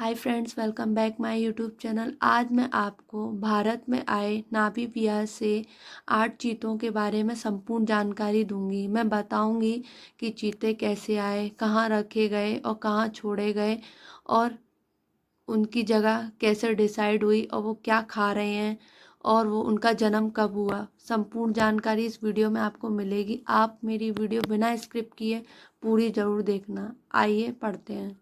Hi friends, welcome back my YouTube channel. आज मैं आपको भारत में आए नामीबिया से 8 चीतों के बारे में संपूर्ण जानकारी दूंगी। मैं बताऊंगी कि चीते कैसे आए, कहाँ रखे गए और कहाँ छोड़े गए, और उनकी जगह कैसे डिसाइड हुई, और वो क्या खा रहे हैं, और वो उनका जन्म कब हुआ। संपूर्ण जानकारी इस वीडियो में आपको मिलेगी। आप मेरी वीडियो बिना स्किप किए पूरी ज़रूर देखना। आइए पढ़ते हैं।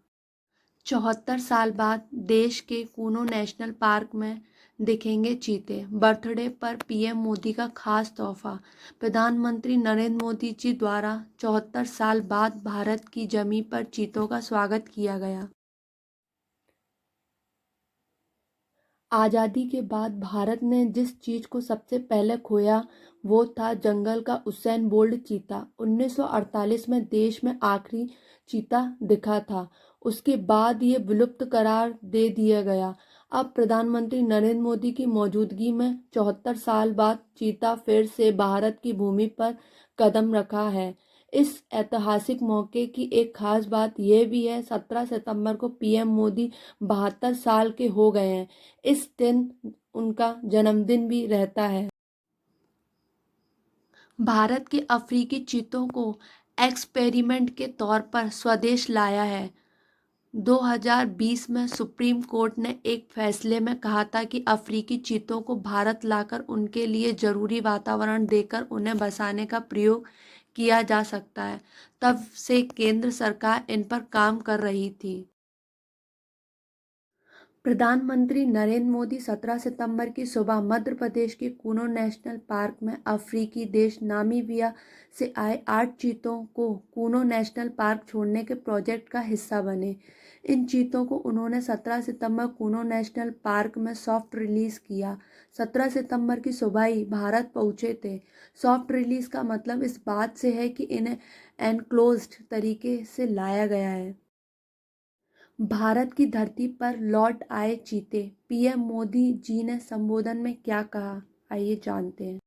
74 साल बाद देश के कूनो नेशनल पार्क में दिखेंगे चीते। बर्थडे पर पीएम मोदी का खास तोहफा। प्रधानमंत्री नरेंद्र मोदी जी द्वारा 74 साल बाद भारत की जमी पर चीतों का स्वागत किया गया। आज़ादी के बाद भारत ने जिस चीज को सबसे पहले खोया वो था जंगल का उसैन बोल्ट चीता। 1948 में देश में आखिरी चीता दिखा था। उसके बाद ये विलुप्त करार दे दिया गया। अब प्रधानमंत्री नरेंद्र मोदी की मौजूदगी में 74 साल बाद चीता फिर से भारत की भूमि पर कदम रखा है। इस ऐतिहासिक मौके की एक खास बात यह भी है, 17 सितंबर को पीएम मोदी 72 साल के हो गए हैं। इस दिन उनका जन्मदिन भी रहता है। भारत के अफ्रीकी चीतों को एक्सपेरिमेंट के तौर पर स्वदेश लाया है। 2020 में सुप्रीम कोर्ट ने एक फैसले में कहा था कि अफ्रीकी चीतों को भारत लाकर उनके लिए जरूरी वातावरण देकर उन्हें बसाने का प्रयोग किया जा सकता है। तब से केंद्र सरकार इन पर काम कर रही थी। प्रधानमंत्री नरेंद्र मोदी 17 सितंबर की सुबह मध्य प्रदेश के कूनो नेशनल पार्क में अफ्रीकी देश नामीबिया से आए 8 चीतों को कूनो नेशनल पार्क छोड़ने के प्रोजेक्ट का हिस्सा बने। इन चीतों को उन्होंने 17 सितंबर कूनो नेशनल पार्क में सॉफ्ट रिलीज किया। 17 सितंबर की सुबह ही भारत पहुंचे थे। सॉफ्ट रिलीज का मतलब इस बात से है कि इन्हें एनक्लोज्ड तरीके से लाया गया है। भारत की धरती पर लौट आए चीते। पीएम मोदी जी ने संबोधन में क्या कहा, आइए जानते हैं।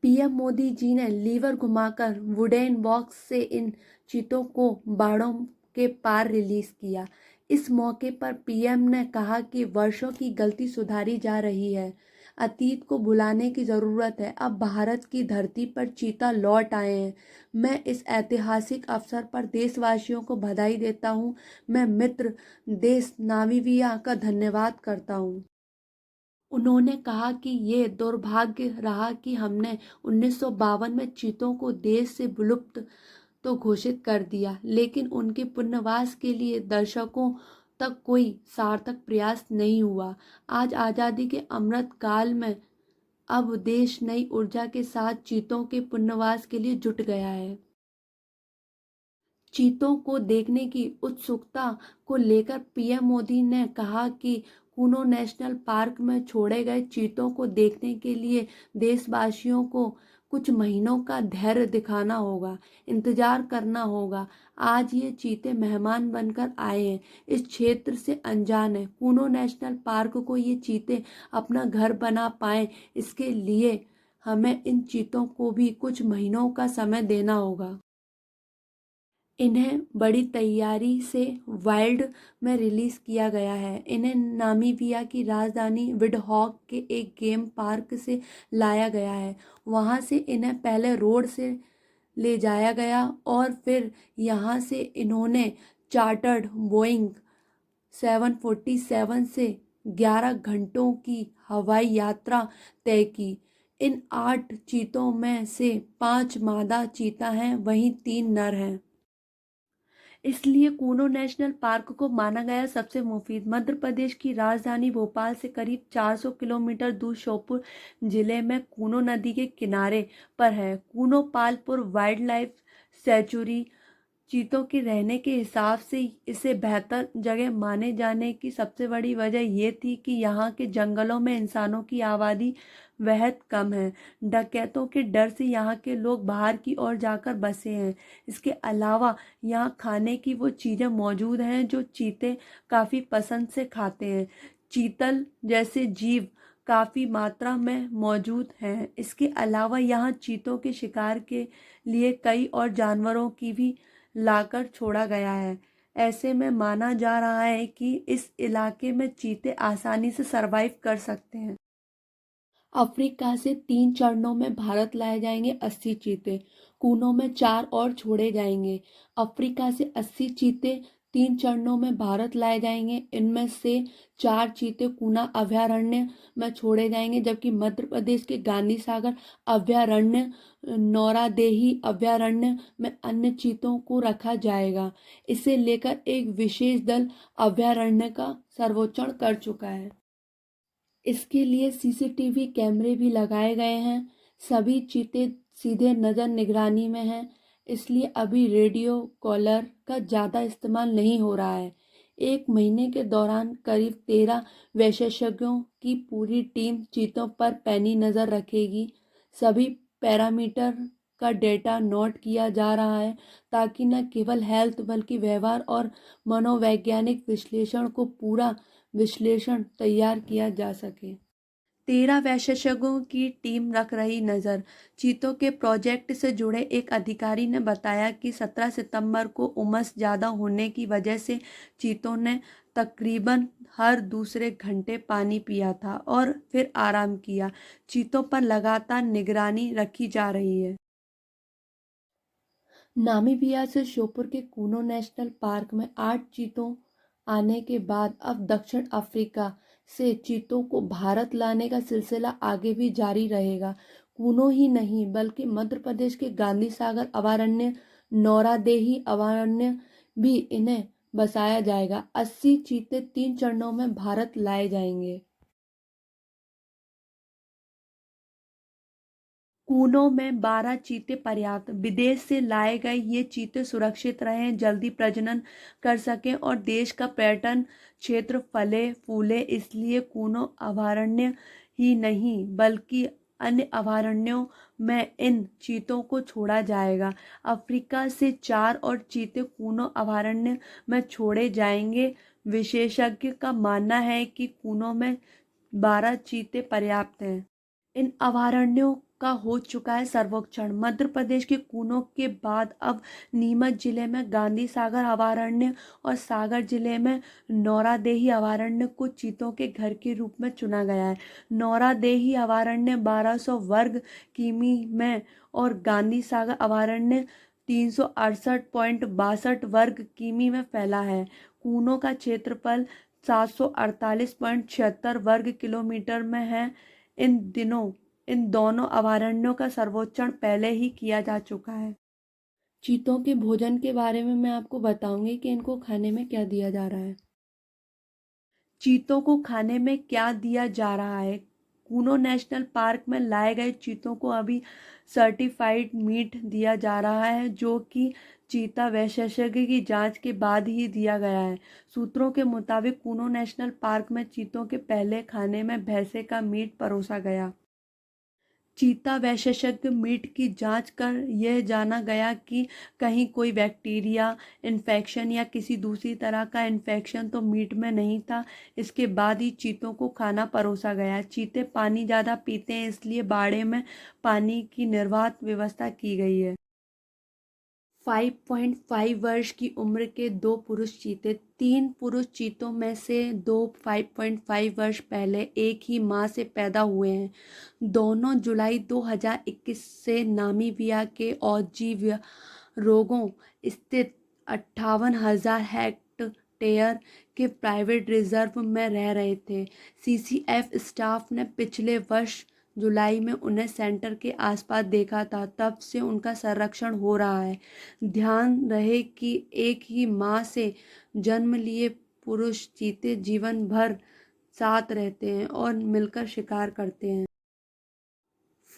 पीएम मोदी जी ने लीवर घुमाकर वुडेन बॉक्स से इन चीतों को बाड़ों के पार रिलीज किया। इस मौके पर पीएम ने कहा कि वर्षों की गलती सुधारी जा रही है। अतीत को भुलाने की ज़रूरत है। अब भारत की धरती पर चीता लौट आए हैं। मैं इस ऐतिहासिक अवसर पर देशवासियों को बधाई देता हूँ। मैं मित्र देश नामीबिया का धन्यवाद करता हूँ। उन्होंने कहा कि ये दुर्भाग्य रहा कि हमने 1952 में चीतों को देश से विलुप्त तो घोषित कर दिया, लेकिन उनके पुनर्वास के लिए दर्शकों तक कोई सार्थक प्रयास नहीं हुआ। आज आज़ादी के अमृत काल में अब देश नई ऊर्जा के साथ चीतों के पुनर्वास के लिए जुट गया है। चीतों को देखने की उत्सुकता को लेकर पीएम मोदी ने कहा कि कूनो नेशनल पार्क में छोड़े गए चीतों को देखने के लिए देशवासियों को कुछ महीनों का धैर्य दिखाना होगा, इंतजार करना होगा। आज ये चीते मेहमान बनकर आए हैं, इस क्षेत्र से अनजान है। कूनो नेशनल पार्क को ये चीते अपना घर बना पाए, इसके लिए हमें इन चीतों को भी कुछ महीनों का समय देना होगा। इन्हें बड़ी तैयारी से वाइल्ड में रिलीज किया गया है। इन्हें नामीबिया की राजधानी विंडहॉक के एक गेम पार्क से लाया गया है। वहां से इन्हें पहले रोड से ले जाया गया और फिर यहां से इन्होंने चार्टर्ड बोइंग 747 से 11 घंटों की हवाई यात्रा तय की। इन 8 चीतों में से 5 मादा चीता हैं, वहीं 3 नर हैं। इसलिए कूनो नेशनल पार्क को माना गया सबसे मुफीद। मध्य प्रदेश की राजधानी भोपाल से करीब 400 किलोमीटर दूर श्योपुर जिले में कूनो नदी के किनारे पर है। Kuno Palpur wild life sanctuary चीतों के रहने के हिसाब से इसे बेहतर जगह माने जाने की सबसे बड़ी वजह ये थी कि यहाँ के जंगलों में इंसानों की आबादी बेहद कम है। डकैतों के डर से यहाँ के लोग बाहर की ओर जाकर बसे हैं। इसके अलावा यहाँ खाने की वो चीज़ें मौजूद हैं जो चीते काफ़ी पसंद से खाते हैं। चीतल जैसे जीव काफ़ी मात्रा में मौजूद हैं। इसके अलावा यहाँ चीतों के शिकार के लिए कई और जानवरों की भी लाकर छोड़ा गया है। ऐसे में माना जा रहा है कि इस इलाके में चीते आसानी से सरवाइव कर सकते हैं। अफ्रीका से 3 चरणों में भारत लाए जाएंगे 80 चीते। कूनो में 4 और छोड़े जाएंगे। अफ्रीका से 80 चीते 3 चरणों में भारत लाए जाएंगे। इनमें से 4 चीते कूना अभयारण्य में छोड़े जाएंगे, जबकि मध्य प्रदेश के गांधी सागर अभयारण्य, नौरादेही अभयारण्य में अन्य चीतों को रखा जाएगा। इसे लेकर एक विशेष दल अभयारण्य का सर्वेक्षण कर चुका है। इसके लिए सीसीटीवी कैमरे भी लगाए गए हैं। सभी चीते सीधे नज़र निगरानी में हैं, इसलिए अभी रेडियो कॉलर का ज़्यादा इस्तेमाल नहीं हो रहा है। 1 महीने के दौरान करीब 13 विशेषज्ञों की पूरी टीम चीतों पर पैनी नज़र रखेगी। सभी पैरामीटर का डेटा नोट किया जा रहा है, ताकि न केवल हेल्थ बल्कि व्यवहार और मनोवैज्ञानिक विश्लेषण को पूरा विश्लेषण तैयार किया जा सके। 13 विशेषज्ञों की टीम रख रही नज़र। चीतों के प्रोजेक्ट से जुड़े एक अधिकारी ने बताया कि 17 सितंबर को उमस ज़्यादा होने की वजह से चीतों ने तकरीबन हर दूसरे घंटे पानी पिया था और फिर आराम किया। चीतों पर लगातार निगरानी रखी जा रही है। नामीबिया से श्योपुर के कूनो नेशनल पार्क में 8 चीतों आने के बाद अब दक्षिण अफ्रीका से चीतों को भारत लाने का सिलसिला आगे भी जारी रहेगा। कूनो ही नहीं बल्कि मध्य प्रदेश के गांधी सागर अभयारण्य, नौरादेही अभयारण्य भी इन्हें बसाया जाएगा। 80 चीते 3 चरणों में भारत लाए जाएंगे। कूनो में 12 चीते पर्याप्त। विदेश से लाए गए ये चीते सुरक्षित रहें, जल्दी प्रजनन कर सकें और देश का पर्यटन क्षेत्र फले फूले, इसलिए कूनो अभयारण्य ही नहीं बल्कि अन्य अभयारण्यों में इन चीतों को छोड़ा जाएगा। अफ्रीका से 4 और चीते कूनो अभयारण्य में छोड़े जाएंगे। विशेषज्ञ का मानना है कि कूनो में 12 चीते पर्याप्त हैं। इन अभयारण्यों का हो चुका है सर्वेक्षण। मध्य प्रदेश के कूनो के बाद अब नीमच जिले में गांधी सागर अभयारण्य और सागर जिले में नौरादेही अभयारण्य को चीतों के घर के रूप में चुना गया है। नौरादेही अभयारण्य 1200 वर्ग किमी में और गांधी सागर अभयारण्य 368.62 वर्ग किमी में फैला है। कूनो का क्षेत्रफल 748.76 वर्ग किलोमीटर में है। इन दोनों अभयारण्यों का सर्वेक्षण पहले ही किया जा चुका है। चीतों के भोजन के बारे में मैं आपको बताऊंगी कि इनको खाने में क्या दिया जा रहा है। चीतों को खाने में क्या दिया जा रहा है। कूनो नेशनल पार्क में लाए गए चीतों को अभी सर्टिफाइड मीट दिया जा रहा है, जो कि चीता विशेषज्ञ की जांच के बाद ही दिया गया है। सूत्रों के मुताबिक कूनो नेशनल पार्क में चीतों के पहले खाने में भैंसे का मीट परोसा गया। चीता विशेषज्ञ मीट की जांच कर यह जाना गया कि कहीं कोई बैक्टीरिया इन्फेक्शन या किसी दूसरी तरह का इन्फेक्शन तो मीट में नहीं था। इसके बाद ही चीतों को खाना परोसा गया। चीते पानी ज़्यादा पीते हैं, इसलिए बाड़े में पानी की निर्बाध व्यवस्था की गई है। 5.5 वर्ष की उम्र के 2 पुरुष चीते। 3 पुरुष चीतों में से 2 5.5 वर्ष पहले एक ही मां से पैदा हुए हैं। दोनों जुलाई 2021 से नामीबिया के ओजीवियारोगो स्थित 58,000 हेक्टेयर के प्राइवेट रिजर्व में रह रहे थे। सीसीएफ स्टाफ ने पिछले वर्ष जुलाई में उन्हें सेंटर के आसपास देखा था। तब से उनका संरक्षण हो रहा है। ध्यान रहे कि एक ही मां से जन्म लिए पुरुष चीते जीवन भर साथ रहते हैं और मिलकर शिकार करते हैं।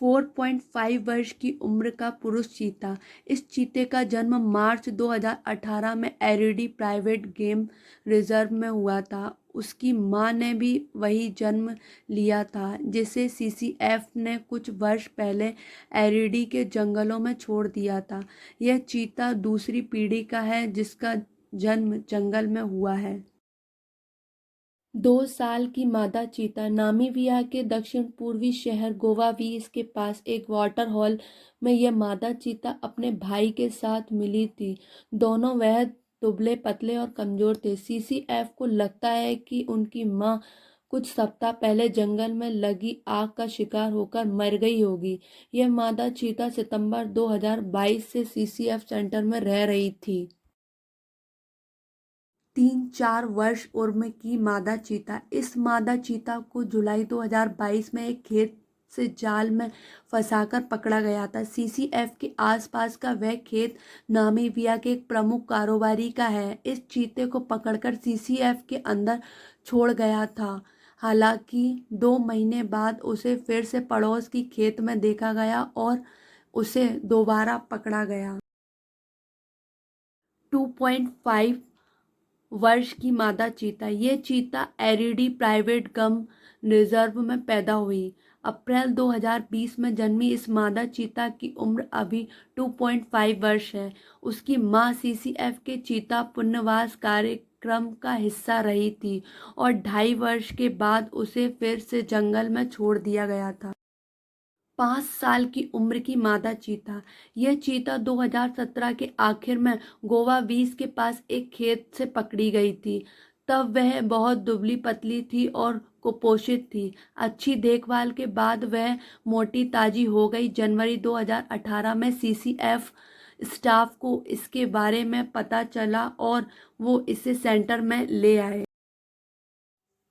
4.5 वर्ष की उम्र का पुरुष चीता। इस चीते का जन्म मार्च 2018 में एरिडी प्राइवेट गेम रिजर्व में हुआ था। उसकी मां ने भी वही जन्म लिया था, जिसे सीसीएफ ने कुछ वर्ष पहले एरिडी के जंगलों में छोड़ दिया था। यह चीता दूसरी पीढ़ी का है जिसका जन्म जंगल में हुआ है। 2 साल की मादा चीता। नामीबिया के दक्षिण पूर्वी शहर गोवावीस के पास एक वाटर हॉल में यह मादा चीता अपने भाई के साथ मिली थी। दोनों वह दुबले पतले और कमजोर थे। सीसीएफ को लगता है कि उनकी मां कुछ सप्ताह पहले जंगल में लगी आग का शिकार होकर मर गई होगी। यह मादा चीता सितंबर 2022 से सीसीएफ सेंटर में रह रही थी। 3-4 वर्ष उम्र की मादा चीता। इस मादा चीता को जुलाई 2022 में एक खेत से जाल में फंसाकर पकड़ा गया था। सीसीएफ के आसपास का वह खेत नामीबिया के एक प्रमुख कारोबारी का है। इस चीते को पकड़कर सीसीएफ के अंदर छोड़ गया था। हालांकि 2 महीने बाद उसे फिर से पड़ोस की खेत में देखा गया और उसे दोबारा पकड़ा गया। 2.5 वर्ष की मादा चीता। ये चीता एरिडी प्राइवेट गम रिजर्व में पैदा हुई। अप्रैल 2020 में जन्मी इस मादा चीता की उम्र अभी 2.5 वर्ष है। उसकी मां सीसीएफ के चीता पुनर्वास कार्यक्रम का हिस्सा रही थी और 2.5 वर्ष के बाद उसे फिर से जंगल में छोड़ दिया गया था। 5 साल की उम्र की मादा चीता। यह चीता 2017 के आखिर में गोवा बीच के पास एक खेत से पकड़ी गई थी। तब वह बहुत दुबली पतली थी और कुपोषित थी। अच्छी देखभाल के बाद वह मोटी ताजी हो गई। जनवरी 2018 में सीसीएफ स्टाफ को इसके बारे में पता चला और वो इसे सेंटर में ले आए।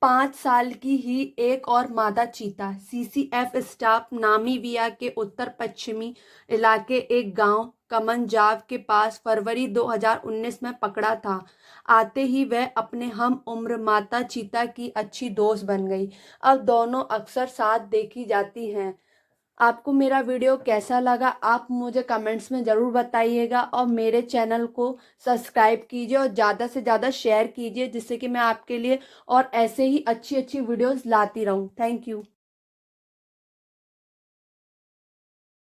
5 साल की ही एक और मादा चीता। सीसीएफ स्टाफ नामीबिया के उत्तर पश्चिमी इलाके एक गांव कमनजाव के पास फरवरी 2019 में पकड़ा था। आते ही वह अपने हम उम्र मादा चीता की अच्छी दोस्त बन गई। अब दोनों अक्सर साथ देखी जाती हैं। आपको मेरा वीडियो कैसा लगा आप मुझे कमेंट्स में ज़रूर बताइएगा और मेरे चैनल को सब्सक्राइब कीजिए और ज़्यादा से ज़्यादा शेयर कीजिए जिससे कि मैं आपके लिए और ऐसे ही अच्छी अच्छी वीडियोस लाती रहूं। Thank you.